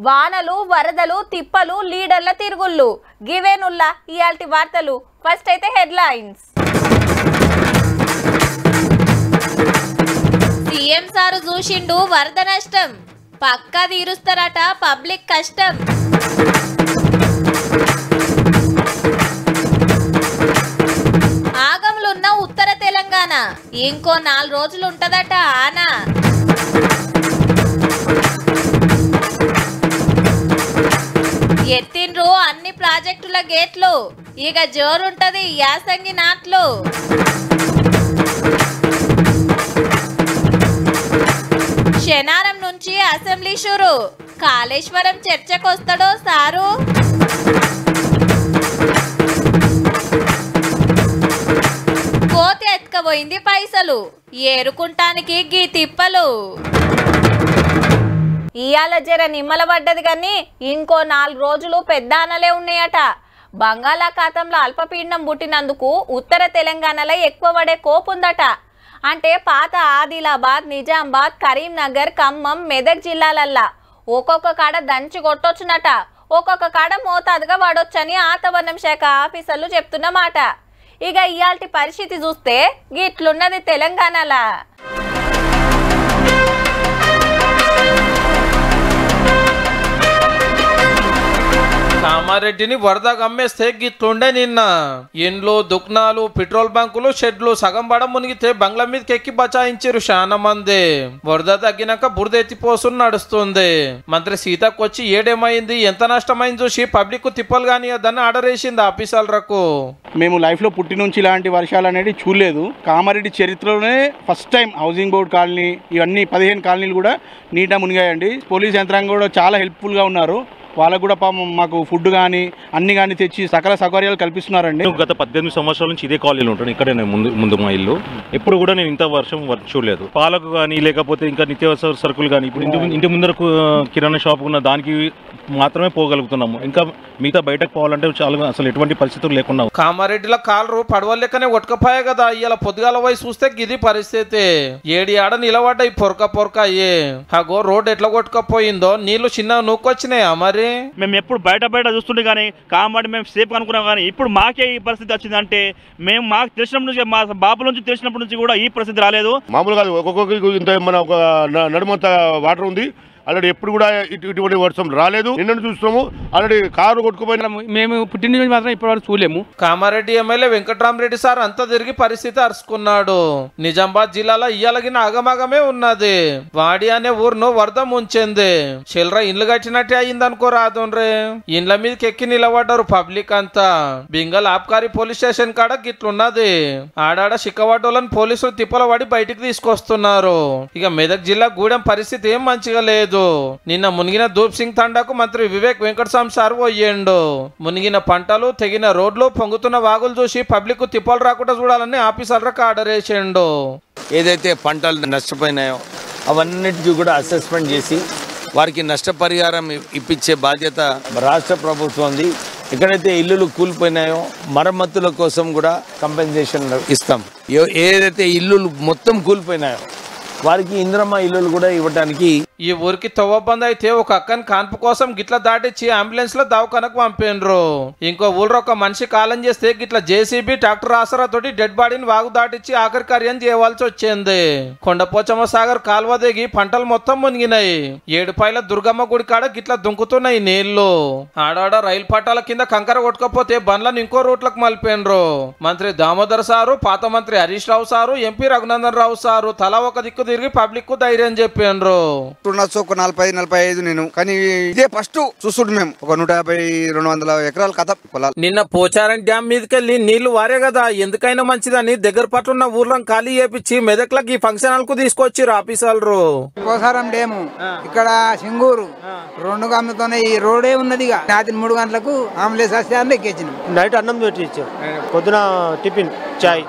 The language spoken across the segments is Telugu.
వానలు వరదలు తిప్పలు లీడర్ల తిరుగుళ్ళు గివేనుల్లా ఇయాల్టి వార్తలు. ఫస్ట్ అయితే హెడ్లైన్స్. సీఎం సారు చూసిండు వరద నష్టం, పక్కా తీరుస్తారట పబ్లిక్ కష్టం. ఆగంలున్న ఉత్తర తెలంగాణ ఇంకో 4 రోజులు ఉంటదట ఆనా. ఎత్తిండ్రు అన్ని ప్రాజెక్టుల గేట్లు, ఇక జోరుంటది యాసంగి నాట్లు. శనారం నుంచి అసెంబ్లీ షురు, కాళేశ్వరం చర్చకొస్తాడో సారు. కోతి ఎత్తుకపోయింది పైసలు, ఏరుకుంటానికి గీ తిప్పలు. ఇయాల జర నిమ్మల పడ్డది కానీ ఇంకో 4 రోజులు పెద్ద అనలే ఉన్నాయట. బంగాళాఖాతంలో అల్పపీడనం పుట్టినందుకు ఉత్తర తెలంగాణలో ఎక్కువ పడే కోపుందట. అంటే పాత ఆదిలాబాద్, నిజామాబాద్, కరీంనగర్, ఖమ్మం, మెదక్ జిల్లాలల్లా ఒక్కొక్క కాడ దంచి కొట్టొచ్చునట, ఒక్కొక్క కాడ మోతాదుగా పడొచ్చని వాతావరణం శాఖ ఆఫీసర్లు చెప్తున్నమాట. ఇక ఇయాల్టి పరిస్థితి చూస్తే గిట్లున్నది తెలంగాణలా. కామారెడ్డిని వరద గమ్మేస్తే గిట్లుండే నిన్న. ఇండ్లు, దుకాణాలు, పెట్రోల్ బంకులు, షెడ్లు సగం పడ మునిగితే బంగ్లా మీదకి ఎక్కి బచాయించారు చాలా మంది. వరద తగ్గినాక బురద ఎత్తిపోసుని నడుస్తుంది. మంత్రి సీతకు వచ్చి ఏడేమైంది ఎంత నష్టమైంది చూసి పబ్లిక్ తిప్పలు కానీ దాన్ని ఆర్డర్ వేసింది ఆఫీసర్లకు. మేము లైఫ్ లో పుట్టి నుంచి ఇలాంటి వర్షాలు అనేది చూడలేదు. కామారెడ్డి చరిత్రలోనే first time housing board colony ఇవన్నీ 15 కాలనీలు కూడా నీటా మునిగాయండి. పోలీస్ యంత్రాంగం కూడా చాలా హెల్ప్ఫుల్ గా ఉన్నారు. వాళ్ళకు కూడా మాకు ఫుడ్ కానీ అన్ని కానీ తెచ్చి సకల సౌకర్యాలు కల్పిస్తున్నారండి. గత 18 సంవత్సరాల నుంచి ఇదే కాలనీలో ఉంటాను. ఇక్కడే ముందు మా ఇల్లు. ఎప్పుడు కూడా నేను ఇంత వర్షం చూడలేదు. పాలకు కానీ లేకపోతే ఇంకా నిత్యావసర సరుకులు కానీ ఇప్పుడు ఇంటి ముందర కిరాణా షాప్ ఉన్న దానికి మాత్రమే పోగలుగుతున్నాము. ఇంకా మిగతా బయటకు పోవాలంటే చాలా అసలు ఎటువంటి పరిస్థితులు లేకుండా. కామారెడ్డిలో కాలరు పడవ లెక్కనే ఒట్టుకపోయాయి కదా. ఇలా పొద్దుగాల పోయి చూస్తే గిది పరిస్థితి. ఏడి ఆడ నిలబడ్డాయి పొరక అయ్యే. అగో రోడ్ ఎట్లా కొట్టుకపోయిందో, నీళ్లు చిన్న నూక్కొచ్చినాయా మరి. మేము ఎప్పుడు బయట చూస్తుండే కానీ కామారెడ్డి మేము సేఫ్ అనుకున్నాం. కానీ ఇప్పుడు మాకే ఈ పరిస్థితి వచ్చిందంటే మేము మాకు తెలిసినప్పటి నుంచి, మా బాబుల నుంచి తెలిసినప్పటి నుంచి కూడా ఈ పరిస్థితి రాలేదు. మామూలు కాదు, ఒక్కొక్కరికి ఇంత మన ఒక నడుమంత వాటర్ ఉంది. ఆల్రెడీ ఎప్పుడు కూడా ఇటువంటి వర్షం రాలేదు. నిన్న చూస్తాము ఆల్రెడీ కారు కొట్టుకుపోయినా. మేము పుట్టిన నుంచి మాత్రం ఇప్పటివరకు చూడలేము. కామారెడ్డి ఎమ్మెల్యే వెంకట్రామరెడ్డి సార్ అంతా తిరిగి పరిస్థితి అరుచుకున్నాడు. నిజామాబాద్ జిల్లాలో ఇయ్యాలగిన ఆగమాగమే ఉన్నది. వాడి అనే ఊరును వరద ముంచింది. చిల్లర ఇండ్లు కట్టినట్టే అయింది అనుకో రాదుండ్రే. ఇండ్ల మీదకి ఎక్కి నిలబడ్డారు పబ్లిక్ అంతా. బింగల్ ఆబ్కారీ పోలీస్ స్టేషన్ కాడ గిట్లున్నది. ఆడాడ చిక్కవాటోళ్ళని పోలీసులు తిప్పల పడి బయటికి తీసుకొస్తున్నారు. ఇక మెదక్ జిల్లా గూడెం పరిస్థితి ఏం మంచిగా లేదు. నిన్న మునిగిన దూప్ సింగ్ తండాకు మంత్రి వివేక్ వెంకటస్వామి సార్ పోయిండు. మునిగిన పంటలు, తెగిన రోడ్లు, పొంగుతున్న వాగులు చూసి పబ్లిక్ తిప్పలు రాకుండా చూడాలని ఆఫీసర్లకు ఆర్డర్ వేసిండు. ఏదైతే పంటలు నష్టపోయినాయో అవన్నిటికీ కూడా అసెస్మెంట్ చేసి వారికి నష్టపరిహారం ఇప్పించే బాధ్యత రాష్ట్ర ప్రభుత్వంది. ఎక్కడైతే ఇల్లులు కూలిపోయినాయో మరమ్మతుల కోసం కూడా కంపెన్సేషన్ ఇస్తాం. ఏదైతే ఇల్లులు మొత్తం కూలిపోయినాయో వారికి ఇంద్రమ్మ ఇల్లులు కూడా ఇవ్వడానికి. ఈ ఊరికి తవ్వబంద్ అయితే ఒక అక్కని కాన్పు కోసం గిట్ల దాటిచ్చి అంబులెన్స్ లో దవాఖానకు పంపిండ్రు. ఇంకో ఊళ్ళో ఒక మనిషి కాలం చేస్తే గిట్ల జేసీబీ ట్రాక్టర్ ఆసరా తోటి డెడ్ బాడీని వాగు దాటిచ్చి ఆఖరి కార్యం చేయవలసి వచ్చింది. కొండపోచమ్మ సాగర్ కాల్వ దిగి పంటలు మొత్తం మునిగినాయి. ఏడుపాయల దుర్గమ్మ గుడి కాడ గిట్ల దుంకుతున్నాయి నీళ్లు. ఆడాడ రైలు పట్టాల కింద కంకర కొట్టుకపోతే బండ్లను ఇంకో రూట్లకు మలిపిండ్రు. మంత్రి దామోదర్ సారు, పాత మంత్రి Harish Rao sir, MP Raghunandan Rao sir తలా ఒక దిక్కు తిరిగి పబ్లిక్ కు ధైర్యం చెప్పిండ్రు. ఒక 40-45 నేను కానీ ఇదే ఫస్ట్ చూస్తుంటే మేము ఒక 150-200 ఎకరాల కథ పొలాలు. నిన్న పోచారం డ్యామ్ మీదకెళ్ళి నీళ్లు వారే కదా, ఎందుకైనా మంచిదని దగ్గర పట్టున్న ఊర్లను ఖాళీ చేపించి మెదక్లకి ఫంక్షన్ హాల్ కు తీసుకొచ్చారు ఆఫీసర్లు. పోచారం డ్యాము ఇక్కడ సింగూరు 2 గంటలతోనే ఈ రోడే ఉన్నది. రాత్రి 3 గంటలకు అంబులెన్స్ వస్తే ఎక్కించినాం. నైట్ అన్నం పెట్టి ఇచ్చారు, పొద్దున టిఫిన్ చాయ్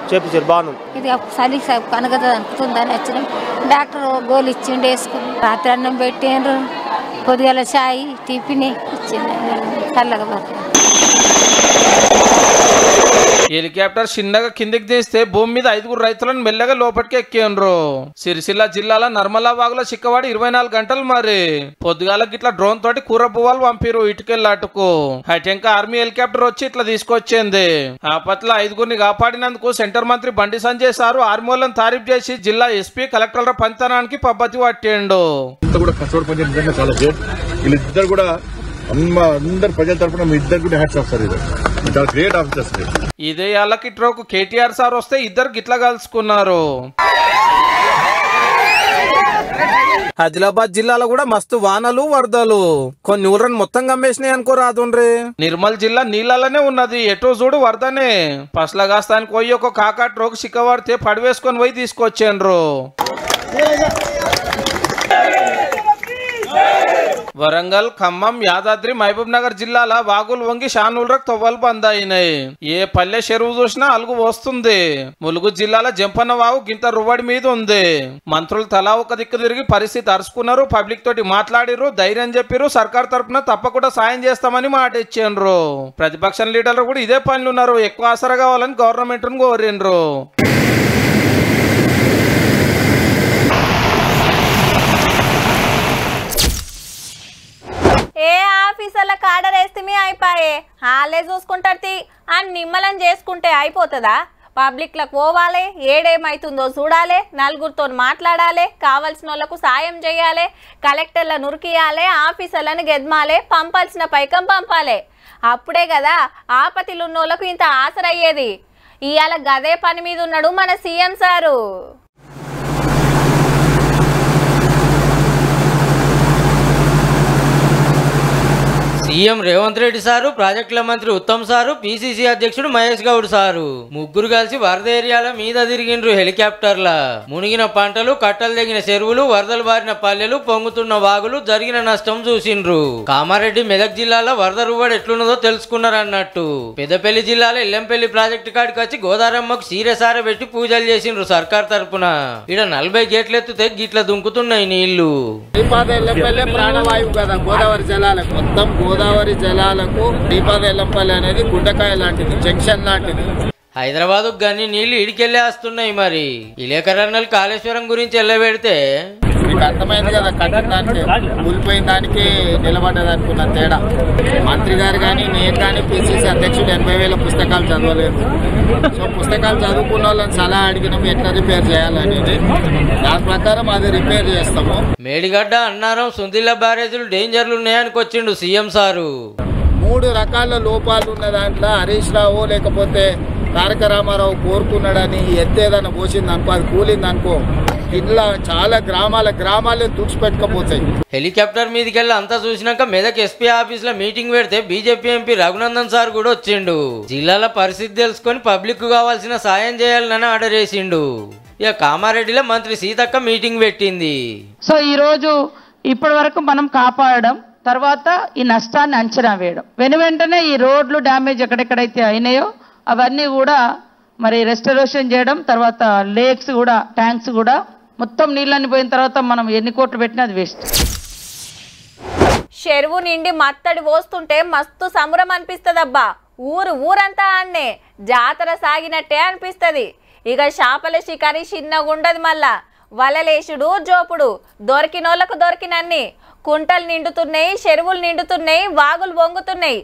చేపించారు. బాగుంది. ఇది చలి కనగద అనుకుతుందని వచ్చినాం. డాక్టర్ గోలు ఇచ్చిండు, వేసుకుని రాత్రి అన్నం పెట్టిండ్రు, పొద్దుగల చాయ్ టిఫిన్ ఇచ్చిండు, చల్లగా పడుతుంది. హెలికాప్టర్ చిన్నగా కిందికి తీస్తే భూమి మీద 5 రైతులను మెల్లగా లోపలికి ఎక్కిండ్రు. సిరిసిల్ల జిల్లాలో నర్మలా వాగులో చిక్కవాడి 24 గంటలు మరి పొద్దుగాల గిట్లా డ్రోన్ తోటి కూర పువ్వాలు పంపిరు ఇటుకెళ్ళాటుకు. హైటెంక ఆర్మీ హెలికాప్టర్ వచ్చి ఇట్లా తీసుకొచ్చింది. ఆపట్ల 5గురిని కాపాడినందుకు సెంటర్ మంత్రి బండి సంజయ్ సారు ఆర్మీలను తారీఫ్ చేసి జిల్లా ఎస్పీ కలెక్టర్ల పనితనానికి పబ్బతి పట్టిండు. వీళ్ళిద్దరు కూడా అందరు ప్రజల తరఫున మీ ఇద్దరు కూడా హ్యాట్స్ ఆఫ్ సార్. ఇది చాలా గ్రేట్ ఆఫీసర్స్. ఇదే వాళ్ళకి ట్రోకు కేటీఆర్ సార్ వస్తే ఇద్దరు గిట్లా కలుసుకున్నారు. ఆదిలాబాద్ జిల్లాలో కూడా మస్తు వానలు వరదలు, కొన్ని ఊళ్ళని మొత్తం గమ్మేసినాయి అనుకో రాదుండ్రి. నిర్మల్ జిల్లా నీళ్ళలోనే ఉన్నది, ఎటో చూడు వరదనే. పసలగాస్తానికి పోయి ఒక కాకా ట్రోకు చిక్కబడితే పడివేసుకొని పోయి తీసుకొచ్చేండ్రు. వరంగల్, ఖమ్మం, యాదాద్రి, మహబూబ్ నగర్ జిల్లాల వాగులు వంగి షానూళ్ళకు తవ్వలు బంద్ అయినాయి. ఏ పల్లె చెరువు చూసినా అలుగు వస్తుంది. ములుగు జిల్లాల జంపన్న వాగు గింత రువ్వడి మీద ఉంది. మంత్రులు తలా ఒక దిక్కు తిరిగి పరిస్థితి అరుచుకున్నారు, పబ్లిక్ తోటి మాట్లాడిరు, ధైర్యం చెప్పిరు, సర్కార్ తరఫున తప్పకుండా సాయం చేస్తామని మాట ఇచ్చిండ్రు. ప్రతిపక్ష లీడర్లు కూడా ఇదే పనులు ఉన్నారు, ఎక్కువ ఆసరా కావాలని గవర్నమెంట్ ను కోరిండ్రు. ఏ ఆఫీసర్లకు ఆర్డర్ వేస్తే అయిపోయే, వాళ్ళే చూసుకుంటారు అని నిమ్మలం చేసుకుంటే అయిపోతుందా? పబ్లిక్లకు పోవాలి, ఏడేమైతుందో చూడాలి, నలుగురితో మాట్లాడాలి, కావాల్సిన వాళ్ళకు సాయం చేయాలి, కలెక్టర్ల నురికియాలి, ఆఫీసర్లను గెదమాలి, పంపాల్సిన పైకం పంపాలి. అప్పుడే కదా ఆపతిలు ఉన్నోళ్ళకు ఇంత ఆసరయ్యేది. ఇవాళ గదే పని మీద ఉన్నాడు మన CM sir. CM Revanth Reddy sir, ప్రాజెక్టుల మంత్రి ఉత్తమ్ సారు, పిసిసి అధ్యక్షుడు మహేష్ గౌడ్ సారు ముగ్గురు కలిసి వరద ఏరియాల మీద తిరిగిండ్రు హెలికాప్టర్ల. మునిగిన పంటలు, కట్టలు తెగిన చెరువులు, వరదలు బారిన పల్లెలు, పొంగుతున్న వాగులు, జరిగిన నష్టం చూసిండ్రు. కామారెడ్డి, మెదక్ జిల్లాలో వరద రువ్వడి ఎట్లున్నదో తెలుసుకున్నారన్నట్టు. పెద్దపల్లి జిల్లాలో ఎల్లంపల్లి ప్రాజెక్టు కాడికి వచ్చి గోదారమ్మకు సీరెసార పెట్టి పూజలు చేసిండ్రు సర్కార్ తరపున. ఈడ 40 గేట్లు ఎత్తుతే గిట్ల దుంకుతున్నాయి నీళ్లు. ప్రాణవాయువు కదా గోదావరి జలాలకు, మొత్తం గోదావరి జలాలకు శ్రీపాద ఎల్లంపల్లి అనేది గుండెకాయ లాంటిది, జంక్షన్ లాంటిది. హైదరాబాద్ గానీ నీళ్లు ఇడికెళ్ళే వస్తున్నాయి. మరి విలేకరులు కాళేశ్వరం గురించి ఎల్లబెడితే మీకు అర్థమైంది కదా, కట్టిన దానికి కూలిపోయిన దానికి నిలబడ్డది అనుకున్న తేడా. మంత్రి గారు కానీ నేను కానీ పిసిసి అధ్యక్షుడు 80,000 పుస్తకాలు చదవలేదు. సో పుస్తకాలు చదువుకున్న వాళ్ళని సలహా అడిగినాము ఎట్లా రిపేర్ చేయాలనేది, దాని ప్రకారం అది రిపేర్ చేస్తాము. మేడిగడ్డ, అన్నారం, సుందిల్ల బ్యారేజీలు డేంజర్లు ఉన్నాయనికి వచ్చిండు సీఎం సారు. 3 రకాల లోపాలు ఉన్న దాంట్లో హరీష్ రావు లేకపోతే తారక రామారావు కోరుకున్నాడని ఎత్తేదన్న పోసింది అనుకో, అది కూలింది అనుకో, ఇట్లా చాలా గ్రామాలే తుడిచిపెట్టుకపోతాయి. హెలికాప్టర్ మీదకెళ్ళి అంతా చూసినాక మెదక్ ఎస్పీ ఆఫీస్ లో మీటింగ్ పెడితే బీజేపీ ఎంపీ రఘునందన్ సార్ కూడా వచ్చిండు. జిల్లాల పరిస్థితి తెలుసుకొని పబ్లిక్ కు కావాల్సిన సాయం చేయాలని ఆర్డర్ చేసిండు. ఇక కామారెడ్డిలో మంత్రి సీతక్క మీటింగ్ పెట్టింది. సో ఈ రోజు ఇప్పటి వరకు మనం కాపాడడం, తర్వాత ఈ నష్టాన్ని అంచనా వేయడం, వెంటనే ఈ రోడ్లు డ్యామేజ్ ఎక్కడెక్కడైతే అయినాయో అవన్నీ కూడా మరి రెస్టరేషన్ చేయడం, తర్వాత లేక్స్ కూడా, ట్యాంక్స్ కూడా మొత్తం నీళ్ళని పోయిన తర్వాత మనం ఎన్ని కోట్లు పెట్టినా అది వేస్ట్. చెరువు నిండి మత్తడి పోస్తుంటే మస్తు సంబరం అనిపిస్తుందబ్బా. ఊరంతా ఆన్నే జాతర సాగినట్టే అనిపిస్తుంది. ఇక చేపల షికారి చిన్నగుండదు, మళ్ళా వలలేసుడు, జోపుడు, దొరికినోళ్లకు దొరికినన్ని. కుంటలు నిండుతున్నాయి, చెరువులు నిండుతున్నాయి, వాగులు వంగుతున్నాయి.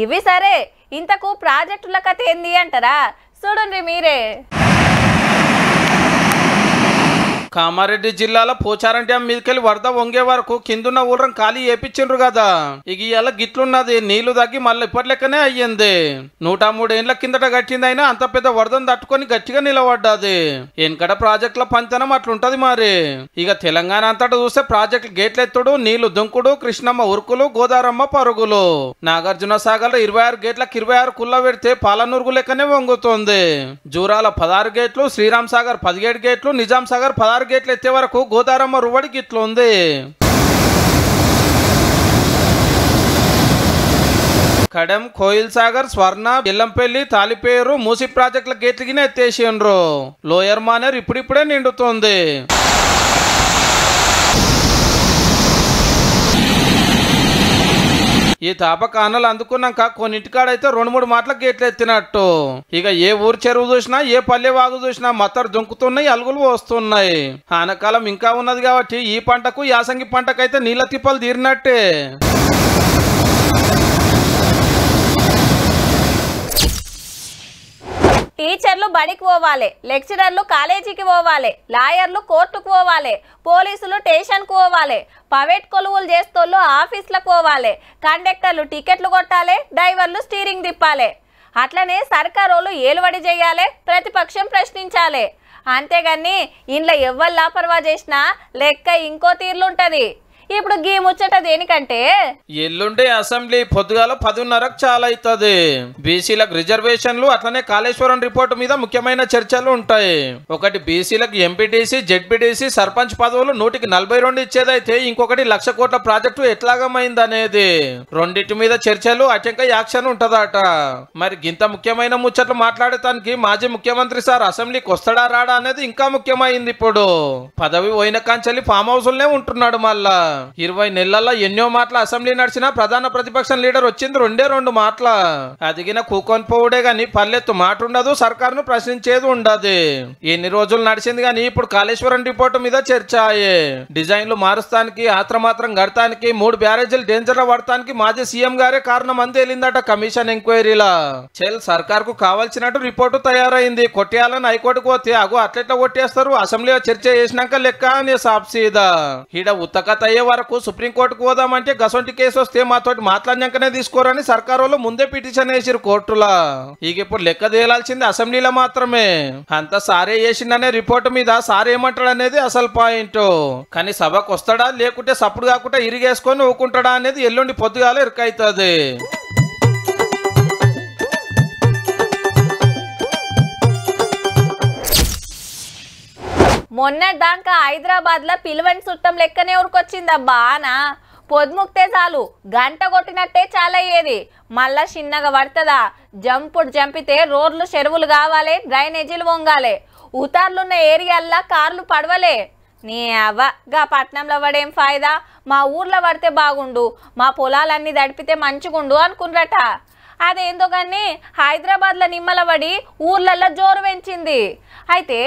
ఇవి సరే, ఇంతకు ప్రాజెక్టుల కథ ఏంది అంటారా? చూడండి మీరే. కామారెడ్డి జిల్లాలో పోచారం డ్యామ్ మీదకెళ్ళి వరద వంగే వరకు కిందున్న ఊరం ఖాళీ చేపించిండ్రు కదా. ఇక ఇవాళ గిట్లున్నది, నీళ్లు తగ్గి మళ్ళీ ఇప్పటి లెక్కనే అయ్యింది. 103 ఏళ్ల కిందట కట్టిందైనా అంత పెద్ద వరదను తట్టుకొని గట్టిగా నిలబడ్డది. వెనకట ప్రాజెక్టుల పంచనం అట్లుంటది మరి. ఇక తెలంగాణ అంతటా చూస్తే ప్రాజెక్టులు గేట్లెత్తుడు, నీళ్లు దుంకుడు, కృష్ణమ్మ ఉరుకులు, గోదారమ్మ పరుగులు. నాగార్జున సాగర్ 26 గేట్లకు 26 కుల్ల పెడితే పాలనూరుగు లెక్కనే వంగుతుంది. జూరాల 16 గేట్లు, శ్రీరామ్ సాగర్ 17 గేట్లు, నిజాం సాగర్ 16 గేట్లు ఎత్తే వరకు గోదారమ్మ రువడికి ఇట్లుంది. కడెం, కోయిల్ సాగర్, స్వర్ణ, ఎల్లంపల్లి, తాలిపేరు, మూసి ప్రాజెక్టుల గేట్లకి ఎత్తేసిండ్రు. లోయర్ మానేర్ ఇప్పుడిప్పుడే నిండుతుంది. ఈ తాపకానలు అందుకున్నాక కొన్నింటికాడైతే 2-3 మాటల గేట్లు ఎత్తినట్టు. ఇక ఏ ఊరు చెరువు చూసినా ఏ పల్లె వాగు చూసినా మత్తరు దుంకుతున్నాయి, అలుగులు వస్తున్నాయి. ఆనకాలం ఇంకా ఉన్నది కాబట్టి ఈ పంటకు యాసంగి పంటకైతే నీళ్ళ తిప్పలు తీరినట్టే. టీచర్లు బడికి పోవాలి, లెక్చరర్లు కాలేజీకి పోవాలి, లాయర్లు కోర్టుకు పోవాలి, పోలీసులు స్టేషన్కు పోవాలి, ప్రైవేట్ కొలువులు చేస్తోళ్ళు ఆఫీసులకు పోవాలి, కండక్టర్లు టికెట్లు కొట్టాలి, డ్రైవర్లు స్టీరింగ్ తిప్పాలి. అట్లనే సర్కారోళ్ళు ఏలుబడి చేయాలి, ప్రతిపక్షం ప్రశ్నించాలి. అంతేగాని ఇంట్లో ఎవ్వరు లాపర్వా చేసినా లెక్క ఇంకో తీర్లుంటది. ఇప్పుడు గీ ముచ్చట దేనికంటే ఎల్లుండే అసెంబ్లీ పొద్దుగాల 10:30కు చాలా అవుతుంది. బీసీలకు రిజర్వేషన్లు అట్లనే కాళేశ్వరం రిపోర్టు మీద ముఖ్యమైన చర్చలు ఉంటాయి. ఒకటి బీసీలకు ఎంపీటీసీ జెడ్పీటీసీ సర్పంచ్ పదవులు 142 ఇచ్చేదైతే ఇంకొకటి 1,00,000 కోట్ల ప్రాజెక్టు ఎట్లాగమైంది అనేది. రెండింటి మీద చర్చలు అటెంక యాక్షన్ ఉంటదట. మరి గింత ముఖ్యమైన ముచ్చట్లు మాట్లాడటానికి మాజీ ముఖ్యమంత్రి సార్ అసెంబ్లీకి వస్తాడా రాడా అనేది ఇంకా ముఖ్యమైంది. ఇప్పుడు పదవి పోయిన కాంచెల్లి ఫామ్ హౌస్లనే ఉంటున్నాడు. మళ్ళా 20 నెలల్లో ఎన్నో మాటలు అసెంబ్లీ నడిచిన ప్రధాన ప్రతిపక్ష లీడర్ వచ్చింది 2 మాటల. అదిగిన కూకొని పోవుడే గాని పల్లెత్తు మాట ఉండదు, సర్కారును ప్రశ్నించేది ఉండదు. ఎన్ని రోజులు నడిచింది గాని ఇప్పుడు కాళేశ్వరం రిపోర్టు మీద చర్చ అయ్యే. డిజైన్లు మారుస్తానికి ఆత్రమాత్రం గడతానికి 3 బ్యారేజీలు డేంజర్ లో పడటానికి మాజీ సీఎం గారే కారణం అని తేలిందట కమిషన్ ఎంక్వైరీలా. సర్కార్ కు కావాల్సినట్టు రిపోర్టు తయారైంది. కొట్టేయాలని హైకోర్టుకు పోతే అగో అట్లెట్లా కొట్టేస్తారు, అసెంబ్లీలో చర్చ చేసినాక లెక్క అని సాప్సీదా. ఈడ ఉత్తకత అయ్యే వరకు సుప్రీంకోర్టుకు పోదామంటే గసొంటి కేసు వస్తే మాతోటి మాట్లాడినాకనే తీసుకోరని సర్కారు వాళ్ళు ముందే పిటిషన్ వేసిరు కోర్టులా. ఇక ఇప్పుడు లెక్క తేలాల్సింది అసెంబ్లీలో మాత్రమే. అంత సారే చేసిందనే రిపోర్టు మీద సార్ ఏమంటాడు అనేది అసలు పాయింట్. కానీ సభకు వస్తాడా లేకుంటే సప్పుడు కాకుండా ఇరిగేసుకొని ఊకుంటాడా అనేది ఎల్లుండి పొద్దుగాల ఇరుకైతుంది. మొన్నటిదాకా హైదరాబాద్ లో పిలువని చుట్టం లెక్కనే ఉరికొచ్చిందబ్బా. పొద్దుముక్తే చాలు గంట కొట్టినట్టే చాలా అయ్యేది. మళ్ళా చిన్నగా పడుతుందా, జంపుడు జంపితే రోడ్లు చెరువులు కావాలి, డ్రైనేజీలు వంగాలి, ఉతార్లున్న ఏరియాల్లో కార్లు పడవలే. నీ అవ్వ గా పట్నంలో పడేం ఫాయిదా, మా ఊర్లో పడితే బాగుండు, మా పొలాలన్నీ దడిపితే మంచిగుండు అనుకున్నరట. అదేందో కానీ హైదరాబాద్లో నిమ్మల పడి ఊర్లలో జోరు పెంచింది. అయితే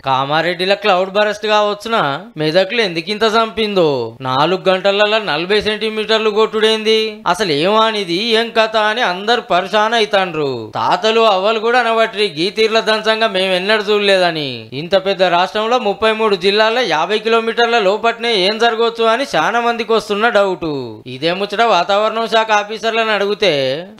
కామారెడ్డిలో క్లౌడ్ బరస్ట్ గా వచ్చిన మెదక్లు ఎందుకింత చంపిందో. 4 గంటలలో 40 సెంటీమీటర్లు కొట్టుడేంది, అసలు ఏమానిది ఏం కథ అని అందరు పరిశాన్ అయితాండ్రు. తాతలు అవ్వలు కూడా అనబట్టి గీతీర్ల దంచంగా మేమెన్నడూ చూడలేదని. ఇంత పెద్ద రాష్ట్రంలో 33 జిల్లాల్లో 50 కిలోమీటర్ల లోపట్నే ఏం జరగవచ్చు అని చాలా మందికి వస్తున్న డౌట్. ఇదే ముచ్చట వాతావరణం శాఖ ఆఫీసర్లను అడిగితే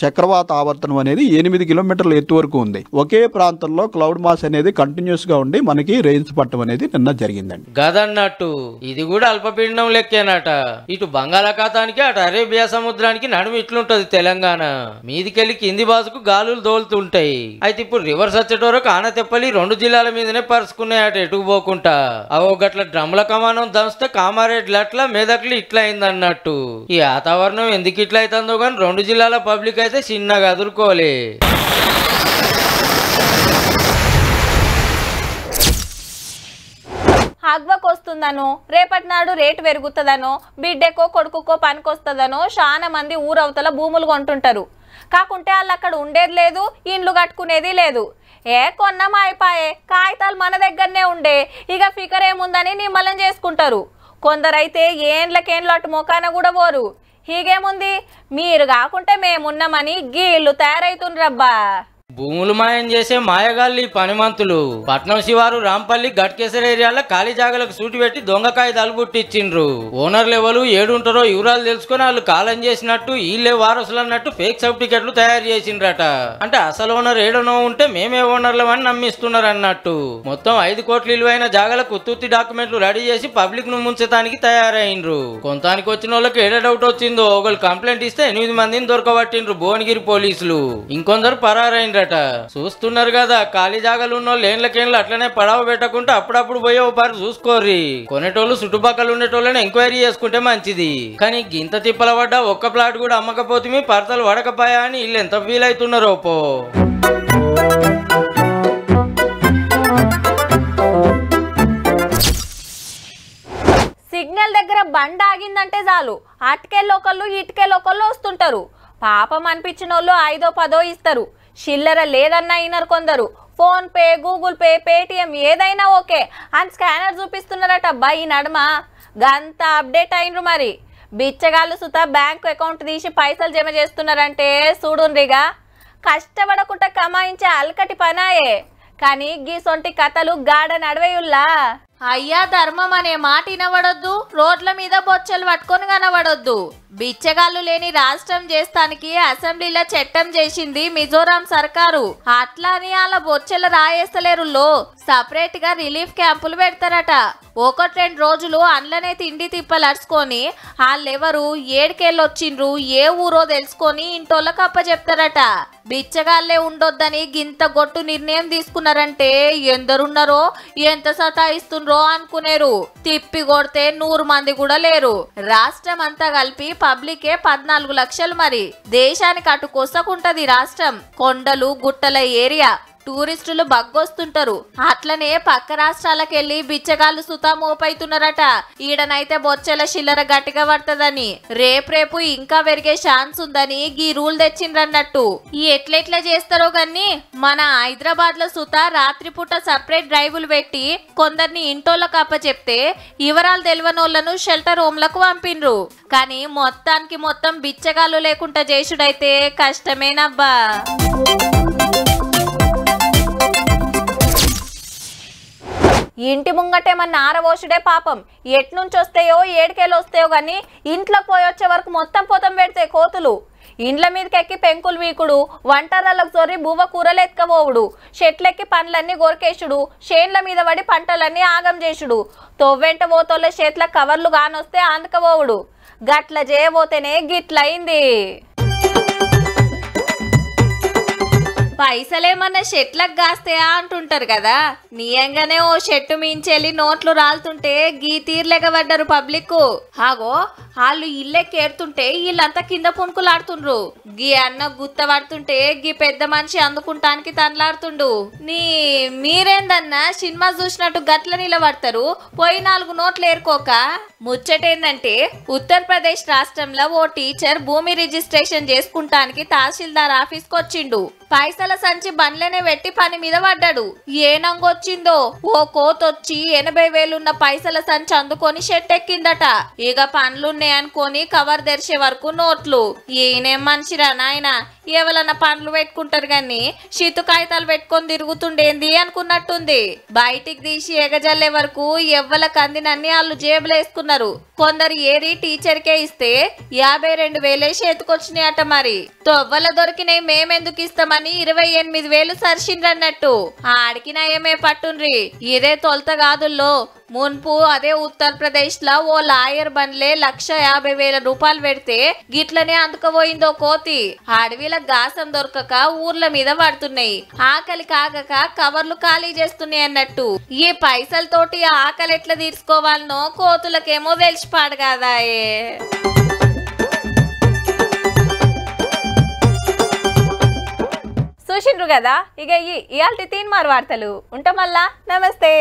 చక్రవాత ఆవర్తనం అనేది 8 కిలోమీటర్ల ఎత్తు వరకు ఉంది. ఒకే ప్రాంతంలో క్లౌడ్ మాస్ అనేది కంటిన్యూస్ గా ఉండి మనకి రైన్స్ పట్టడం అనేది నిన్న జరిగిందండి. గదన్నట్టు ఇది కూడా అల్పపీడనం లెక్కేనట. ఇటు బంగాళాఖాతానికి అటు అరేబియా సముద్రానికి నడుము ఇట్లుంటది తెలంగాణ. మీదికెళ్ళి కింది బాసుకు గాలులు దోలుతుంటాయి. అయితే ఇప్పుడు రివర్స్ వచ్చేటోరకు ఆనతెప్పలి 2 జిల్లాల మీదనే పరుచుకున్నాయట ఎటుకు పోకుండా. అవో గట్ల డ్రమ్ల కమానం దంస్తే కామారెడ్డి అట్లా మెదక్లు ఇట్లా అయిందన్నట్టు. ఈ వాతావరణం ఎందుకు ఇట్లా అవుతుందో కానీ 2 జిల్లాల పబ్లిక్ అయితే చిన్నగా అదురుకోలే. హగ్వకు వస్తుందనో, రేపటి నాడు రేటు పెరుగుతుందనో, బిడ్డకో కొడుకుకో పనికొస్తుందనో చాలా మంది ఊరవతల భూములు కొంటుంటారు. కాకుంటే వాళ్ళు అక్కడ ఉండేది లేదు, ఇండ్లు కట్టుకునేది లేదు. కొన్నామా అయిపోయే, కాగితాలు మన దగ్గరనే ఉండే, ఇక ఫికర్ ఏముందని నిమ్మలం చేసుకుంటారు. కొందరైతే ఏండ్లకేండ్లు అటు మొకాన కూడా పోరు. హీగేముంది, మీరు కాకుంటే మేమున్నామని గీళ్ళు తయారైతుండ్రబ్బా. భూములు మాయం చేసే మాయగాళ్ళు పనిమంతులు. పట్నం శివారు రాంపల్లి గట్కేసర్ ఏరియాలో ఖాళీ జాగలకు సూటి పెట్టి దొంగ కాగితాలు పుట్టించిండ్రు. ఓనర్లు ఎవరు ఏడుంటారో వివరాలు తెలుసుకుని వాళ్ళు కాలం చేసినట్టు వీళ్ళే వారసులు అన్నట్టు ఫేక్ సర్టిఫికెట్లు తయారు చేసిండ్రట. అంటే అసలు ఓనర్ ఏడనో ఉంటే మేమే ఓనర్లు అని నమ్మిస్తున్నారు అన్నట్టు. మొత్తం 5 కోట్ల విలువైన జాగలకు ఉత్తుత్తి డాక్యుమెంట్లు రెడీ చేసి పబ్లిక్ ను ముంచడానికి తయారైండ్రు. కొంతానికి వచ్చిన వాళ్ళకి ఏడ డౌట్ వచ్చిందో ఒకళ్ళు కంప్లైంట్ ఇస్తే 8 మందిని దొరకబట్టిండ్రు భువనగిరి పోలీసులు. ఇంకొందరు పరారైండ్రు. చూస్తున్నారు కదా, ఖాళీ జాగాలు ఉన్న లేన్లకేన్లు అట్లనే పడవ పెట్టకుంటే అప్పుడప్పుడు పోయే పారు చూసుకోర్రి. కొనేటోళ్ళు చుట్టుపక్కల ఉండేటోళ్ళని ఎంక్వైరీ చేసుకుంటే మంచిది. కానీ గింత తిప్పల పడ్డా ఒక్క ప్లాట్ కూడా అమ్మకపోతే పర్తలు పడకపోయా అని వీళ్ళు ఎంత ఫీల్ అవుతున్నారో పో. సిగ్నల్ దగ్గర బండి ఆగిందంటే చాలు అటుకెళ్ళొకళ్ళు ఇటుకెళ్ళొకళ్ళు వస్తుంటారు. పాపం అనిపించిన వాళ్ళు 5ో 10ో ఇస్తారు. చిల్లర లేదన్నా అయినారు కొందరు. Phone pay, Google pay, Paytm ఏదైనా ఓకే అని స్కానర్ చూపిస్తున్నారట. అబ్బా ఈ నడుమ గంత అప్డేట్ అయినరు. మరి బిచ్చగాళ్ళు సుత బ్యాంకు అకౌంట్ తీసి పైసలు జమ చేస్తున్నారంటే చూడుండ్రిగా. కష్టపడకుండా కమాయించే అల్కటి పనాయే. కానీ గీసొంటి కథలు గాడ నడవేయుల్లా. అయ్యా ధర్మం అనే మాట వినబడొద్దు, రోడ్ల మీద బొచ్చలు పట్టుకొని కనబడొద్దు. బిచ్చగాళ్ళు లేని రాష్ట్రం చేస్తానికి అసెంబ్లీలో చట్టం చేసింది మిజోరాం సర్కారు. అట్లాని అలా బొచ్చలు రాయేస్తలేరులో సపరేట్ గా రిలీఫ్ క్యాంపులు పెడతారట. 1-2 రోజులు అండ్లనే తిండి తిప్పలర్చుకొని వాళ్ళెవరు ఏడికెళ్ళొచ్చిండ్రు ఏ ఊరో తెలుసుకొని ఇంటోళ్ళకి అప్పచెప్తారట. బిచ్చగాళ్లే ఉండొద్దని గింత గొట్టు నిర్ణయం తీసుకున్నారంటే ఎందరున్నారో ఎంత సతాయిస్తుండ్రో అనుకునేరు. తిప్పి కొడితే 100 మంది కూడా లేరు. రాష్ట్రం అంతా కలిపి పబ్లికే 14 లక్షలు. మరి దేశానికి అటు కొసకుంటది రాష్ట్రం. కొండలు గుట్టల ఏరియా, టూరిస్టులు బగ్గొస్తుంటారు. అట్లనే పక్క రాష్ట్రాలకు వెళ్లి బిచ్చగాళ్ళు సుతా మోపైతున్నారట. ఈడనైతే బొచ్చెల చిల్లర గట్టిగా పడుతుందని రేపు ఇంకా పెరిగే ఛాన్స్ ఉందని ఈ రూల్ తెచ్చిండ్రన్నట్టు. ఈ ఎట్లెట్లా చేస్తారో గాని మన హైదరాబాద్ లో సుతా రాత్రిపూట సపరేట్ డ్రైవులు పెట్టి కొందరిని ఇంటోళ్ళకు అప్పచెప్తే వివరాలు తెలియనోళ్లను షెల్టర్ హోమ్లకు పంపిండ్రు. కానీ మొత్తానికి మొత్తం బిచ్చగాళ్ళు లేకుండా చేసుడైతే కష్టమేనబ్బా. ఇంటి ముంగటేమన్నా ఆరవోసుడే పాపం. ఎట్నుంచి వస్తాయో ఏడికెళ్ళి వస్తాయో గానీ ఇంట్లోకి పోయి వచ్చే వరకు మొత్తం పోతం పెడితే కోతులు. ఇండ్ల మీదకి ఎక్కి పెంకులు వీకుడు, వంటరాలకు చొరి బువ్వ కూరలు ఎత్తుకపోవుడు, చెట్లెక్కి పండ్లన్నీ గొరికేసుడు, చేన్ల మీద పడి పంటలన్నీ ఆగం చేసుడు, తొవ్వెంట పోతోళ్ళ చేతుల కవర్లు కానొస్తే ఆందుకపోవుడు. గట్ల చేయబోతేనే గిట్లయింది. పైసలేమన్నా చెట్లకు కాస్తాయా అంటుంటారు కదా. నియంగానే ఓ చెట్టు మించెళ్ళి నోట్లు రాలుతుంటే గీ తీర్లెగబడ్డారు పబ్లిక్. హాగో వాళ్ళు ఇల్లెక్కేరుతుంటే వీళ్ళంతా కింద పుణుకులాడుతుండ్రు. గీ అన్న గుత్త పడుతుంటే గీ పెద్ద మనిషి అందుకుంటానికి తనలాడుతుండు. మీరేందన్నా సినిమా చూసినట్టు గట్ల నిలబడతారు పోయి 4 నోట్లు ఏరుకోక. ముచ్చటేందంటే ఉత్తరప్రదేశ్ రాష్ట్రంలో ఓ టీచర్ భూమి రిజిస్ట్రేషన్ చేసుకుంటానికి తహసీల్దార్ ఆఫీస్కి వచ్చిండు. పైసల సంచి బండ్లనే పెట్టి పని మీద పడ్డాడు. ఏనంగొచ్చిందో ఓ కోతొచ్చి 80,000 ఉన్న పైసల సంచి అందుకొని షెట్ ఎక్కిందట. ఇక పనులున్నాయనుకొని కవర్ తెరిచే వరకు నోట్లు. ఈయనేం మనిషిరా నాయన, ఎవరన్నా పండ్లు పెట్టుకుంటారు గాని షీతు కాగితాలు పెట్టుకొని తిరుగుతుండేంది అనుకున్నట్టుంది. బయటికి తీసి ఎగజల్లే వరకు ఎవ్వలకు అందినన్ని వాళ్ళు జేబులు వేసుకున్నారు. కొందరు ఏరి టీచర్కే ఇస్తే 52,000 చేతికొచ్చినాయట. మరి తొవ్వల దొరికినాయి మేమెందుకు ఇస్తామని 28,000 సరిసిండ్రన్నట్టు. ఆడికి నయమే పట్టుండ్రి. ఇదే తొలత కాదుల్లో. మున్పు అదే ఉత్తరప్రదేశ్ లో ఓ లాయర్ బండ్లే 1,50,000 రూపాయలు పెడితే గిట్లనే అందుకపోయిందో కోతి. అడవిల గాసం దొరకక ఊర్ల మీద పడుతున్నాయి. ఆకలి కాగక కవర్లు ఖాళీ చేస్తున్నాయి అన్నట్టు. ఈ పైసలతోటి ఆకలి ఎట్లా తీర్చుకోవాలనో కోతులకేమో తెలిసిపాడు కాదాయే. చూసిండ్రు కదా. ఇక ఇయాల్టి 3 వార్తలు ఉంటాం. మళ్ళా నమస్తే.